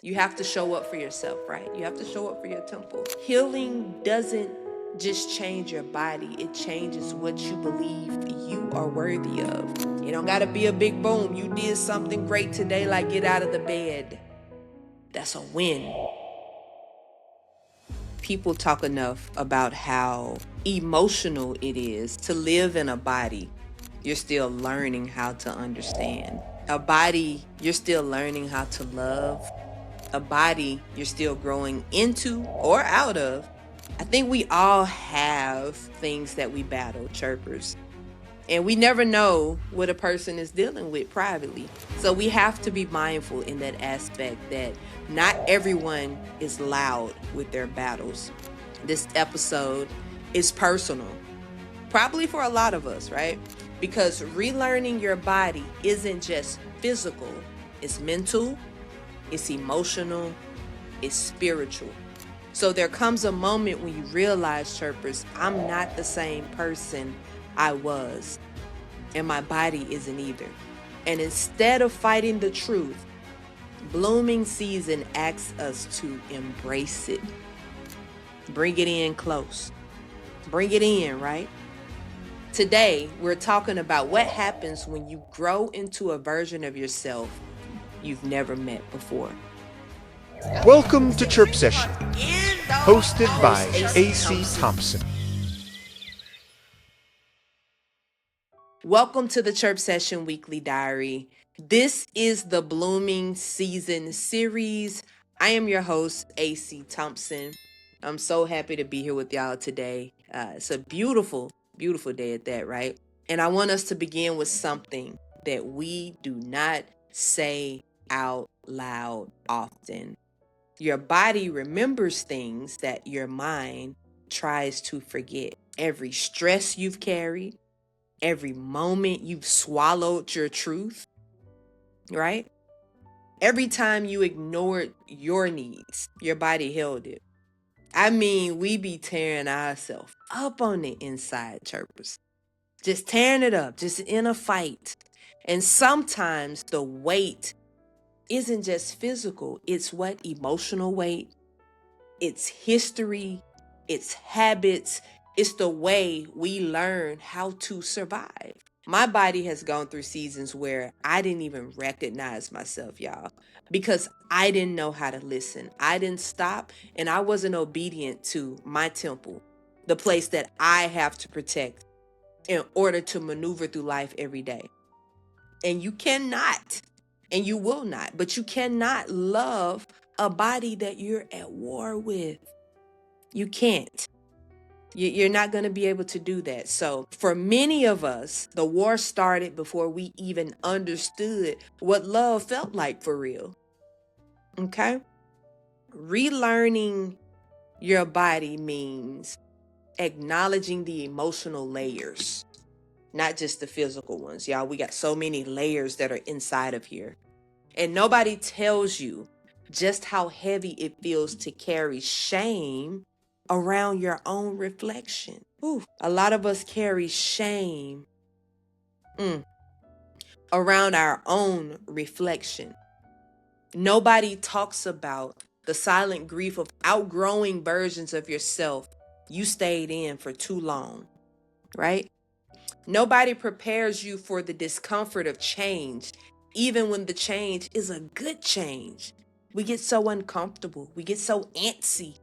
You have to show up for yourself, right? You have to show up for your temple. Healing doesn't just change your body, it changes what you believe you are worthy of. It don't gotta be a big boom. You did something great today, like get out of the bed. That's a win. People talk enough about how emotional it is to live in a body you're still learning how to understand. A body you're still learning how to love. A body you're still growing into or out of. I think we all have things that we battle, chirpers. And we never know what a person is dealing with privately. So we have to be mindful in that aspect that not everyone is loud with their battles. This episode is personal, probably for a lot of us, right? Because relearning your body isn't just physical, it's mental, it's emotional, it's spiritual. So there comes a moment when you realize, chirpers, I'm not the same person I was, and my body isn't either. And instead of fighting the truth, blooming season asks us to embrace it. Bring it in close. Bring it in, right? Today, we're talking about what happens when you grow into a version of yourself you've never met before. Welcome to Chirp Session, hosted by AC Thompson. Welcome to the Chirp Session Weekly Diary. This is the Blooming Season series. I am your host, AC Thompson. I'm so happy to be here with y'all today. It's a beautiful, beautiful day at that, right? And I want us to begin with something that we do not say out loud often. Your body remembers things that your mind tries to forget. Every stress you've carried, every moment you've swallowed your truth, right? Every time you ignored your needs, your body held it. I mean, we be tearing ourselves up on the inside, chirpers. Just tearing it up, just in a fight. And sometimes the weight isn't just physical, it's what? Emotional weight, it's history, it's habits, it's the way we learn how to survive. My body has gone through seasons where I didn't even recognize myself, y'all, because I didn't know how to listen. I didn't stop, and I wasn't obedient to my temple, the place that I have to protect in order to maneuver through life every day. And you cannot, and you will not, but you cannot love a body that you're at war with. You can't. You're not going to be able to do that. So for many of us, the war started before we even understood what love felt like for real. Okay? Relearning your body means acknowledging the emotional layers, not just the physical ones. Y'all, we got so many layers that are inside of here. And nobody tells you just how heavy it feels to carry shame around your own reflection. Ooh, a lot of us carry shame around our own reflection. Nobody talks about the silent grief of outgrowing versions of yourself you stayed in for too long, right? Nobody prepares you for the discomfort of change, even when the change is a good change. We get so uncomfortable. We get so antsy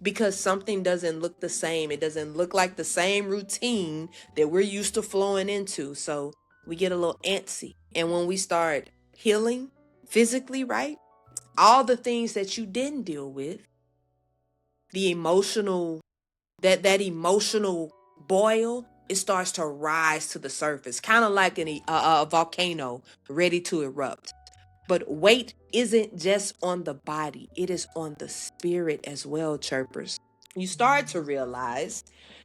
because something doesn't look the same. It doesn't look like the same routine that we're used to flowing into. So we get a little antsy. And when we start healing physically, right? All the things that you didn't deal with, the emotional, that emotional boil, it starts to rise to the surface, kind of like a volcano ready to erupt. But weight isn't just on the body, it is on the spirit as well, chirpers. You start to realize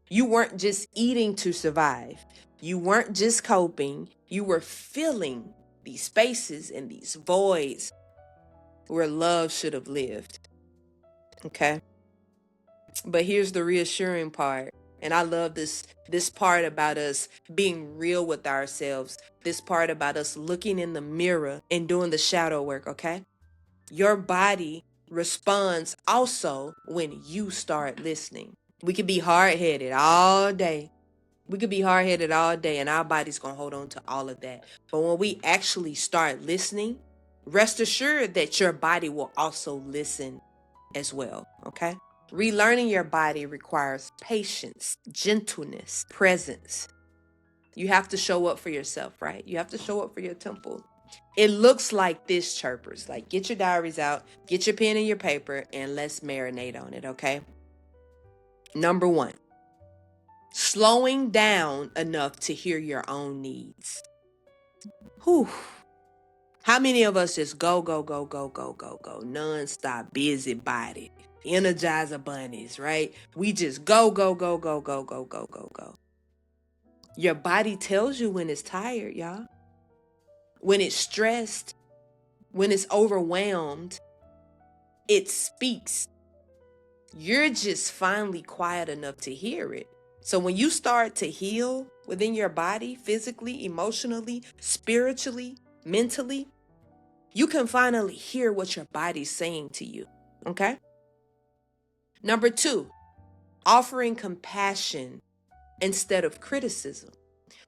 you weren't just eating to survive. You weren't just coping. You were filling these spaces and these voids where love should have lived. Okay? But here's the reassuring part. And I love this part about us being real with ourselves. This part about us looking in the mirror and doing the shadow work, okay? Your body responds also when you start listening. We could be hard-headed all day. And our body's going to hold on to all of that. But when we actually start listening, rest assured that your body will also listen as well, okay? Relearning your body requires patience, gentleness, presence. You have to show up for yourself, right? You have to show up for your temple. It looks like this, chirpers. Like, get your diaries out, get your pen and your paper, and let's marinate on it, okay? Number 1, slowing down enough to hear your own needs. Whew. How many of us just go, non-stop, busybody, energizer bunnies, right? We just go. Your body tells you when it's tired, y'all. When it's stressed, when it's overwhelmed, it speaks. You're just finally quiet enough to hear it. So when you start to heal within your body, physically, emotionally, spiritually, mentally, you can finally hear what your body's saying to you, okay? Number 2, offering compassion instead of criticism.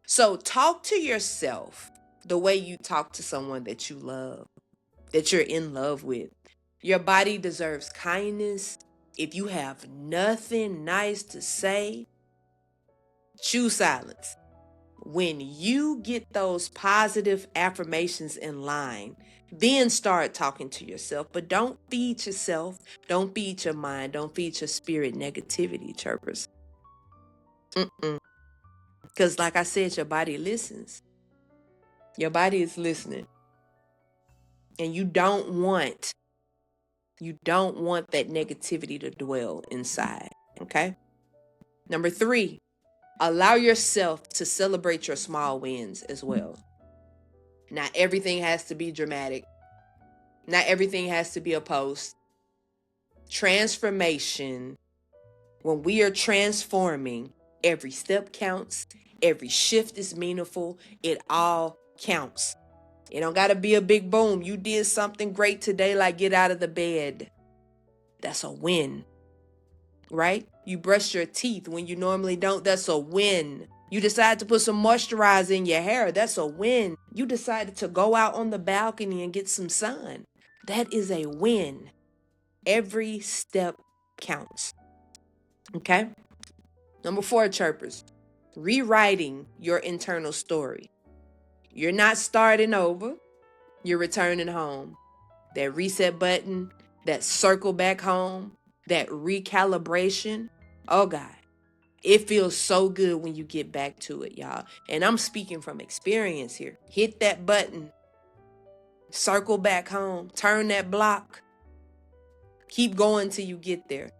So talk to yourself the way you talk to someone that you love, that you're in love with. Your body deserves kindness. If you have nothing nice to say, choose silence. When you get those positive affirmations in line, then start talking to yourself. But don't feed yourself. Don't feed your mind. Don't feed your spirit negativity, chirpers. Because like I said, your body listens. Your body is listening. And you don't want that negativity to dwell inside, okay? Number 3, allow yourself to celebrate your small wins as well. Not everything has to be dramatic. Not everything has to be a post. Transformation, when we are transforming, every step counts. Every shift is meaningful. It all counts. It don't got to be a big boom. You did something great today, like get out of the bed. That's a win, right? You brushed your teeth when you normally don't. That's a win. You decided to put some moisturizer in your hair. That's a win. You decided to go out on the balcony and get some sun. That is a win. Every step counts. Okay? Number 4, chirpers. Rewriting your internal story. You're not starting over. You're returning home. That reset button, that circle back home, that recalibration. Oh, God. It feels so good when you get back to it, y'all. And I'm speaking from experience here. Hit that button. Circle back home. Turn that block. Keep going till you get there.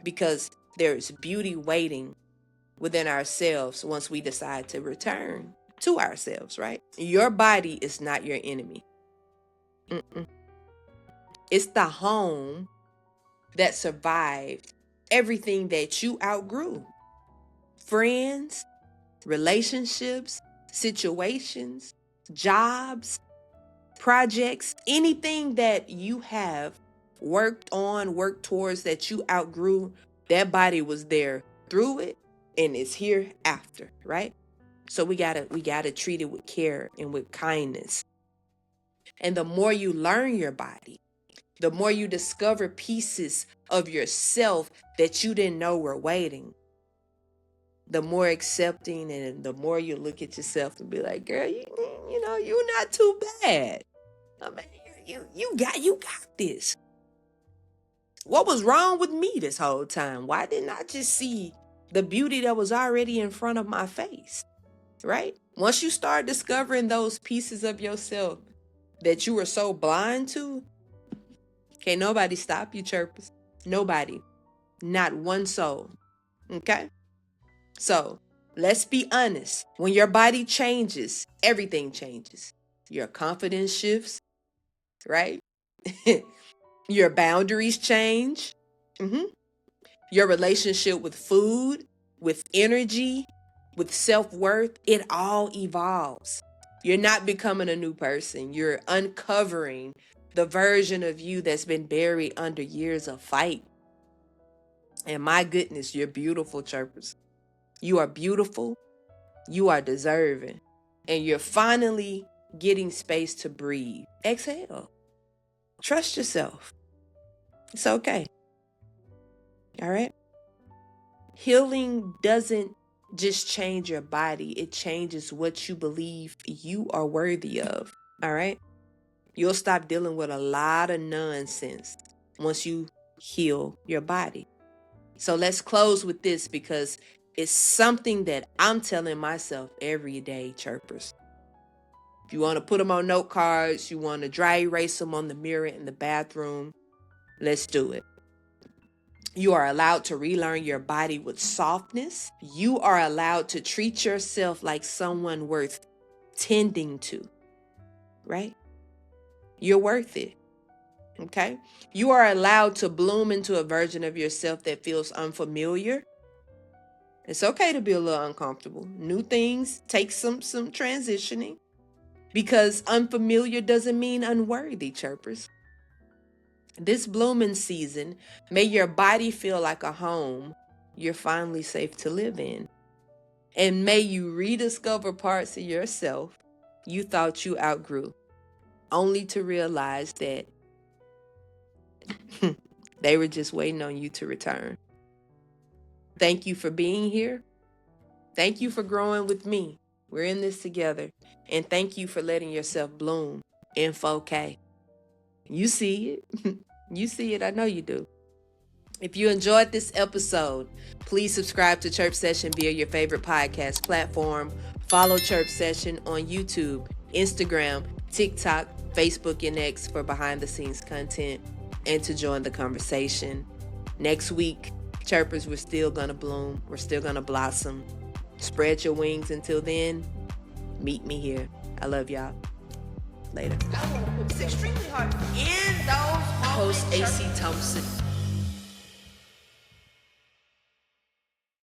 Because there is beauty waiting within ourselves once we decide to return to ourselves, right? Your body is not your enemy. It's the home that survived everything that you outgrew. Friends, relationships, situations, jobs, projects, anything that you have worked towards that you outgrew, that body was there through it and is here after, right? So we gotta treat it with care and with kindness. And the more you learn your body, the more you discover pieces of yourself that you didn't know were waiting, the more accepting and the more you look at yourself and be like, girl, you're not too bad. I mean, you got this. What was wrong with me this whole time? Why didn't I just see the beauty that was already in front of my face? Right? Once you start discovering those pieces of yourself that you were so blind to, can't nobody stop you, chirpers. Nobody. Not one soul. Okay? So, let's be honest. When your body changes, everything changes. Your confidence shifts, right? Your boundaries change. Your relationship with food, with energy, with self-worth, it all evolves. You're not becoming a new person. You're uncovering the version of you that's been buried under years of fight. And my goodness, you're beautiful, chirpers. You are beautiful. You are deserving. And you're finally getting space to breathe. Exhale. Trust yourself. It's okay. All right? Healing doesn't just change your body. It changes what you believe you are worthy of. All right? You'll stop dealing with a lot of nonsense once you heal your body. So let's close with this, because it's something that I'm telling myself every day, chirpers. If you want to put them on note cards, you want to dry erase them on the mirror in the bathroom, let's do it. You are allowed to relearn your body with softness. You are allowed to treat yourself like someone worth tending to, right? You're worth it, okay? You are allowed to bloom into a version of yourself that feels unfamiliar. It's okay to be a little uncomfortable. New things take some transitioning, because unfamiliar doesn't mean unworthy, chirpers. This blooming season, may your body feel like a home you're finally safe to live in. And may you rediscover parts of yourself you thought you outgrew, only to realize that they were just waiting on you to return. Thank you for being here. Thank you for growing with me. We're in this together. And thank you for letting yourself bloom in 4K. You see it. You see it. I know you do. If you enjoyed this episode, please subscribe to Chirp Session via your favorite podcast platform. Follow Chirp Session on YouTube, Instagram, TikTok, Facebook, and X for behind-the-scenes content and to join the conversation. Next week, chirpers, we're still going to bloom. We're still going to blossom. Spread your wings. Until then, meet me here. I love y'all. Later. It's extremely hard in those moments. Host AC Thompson.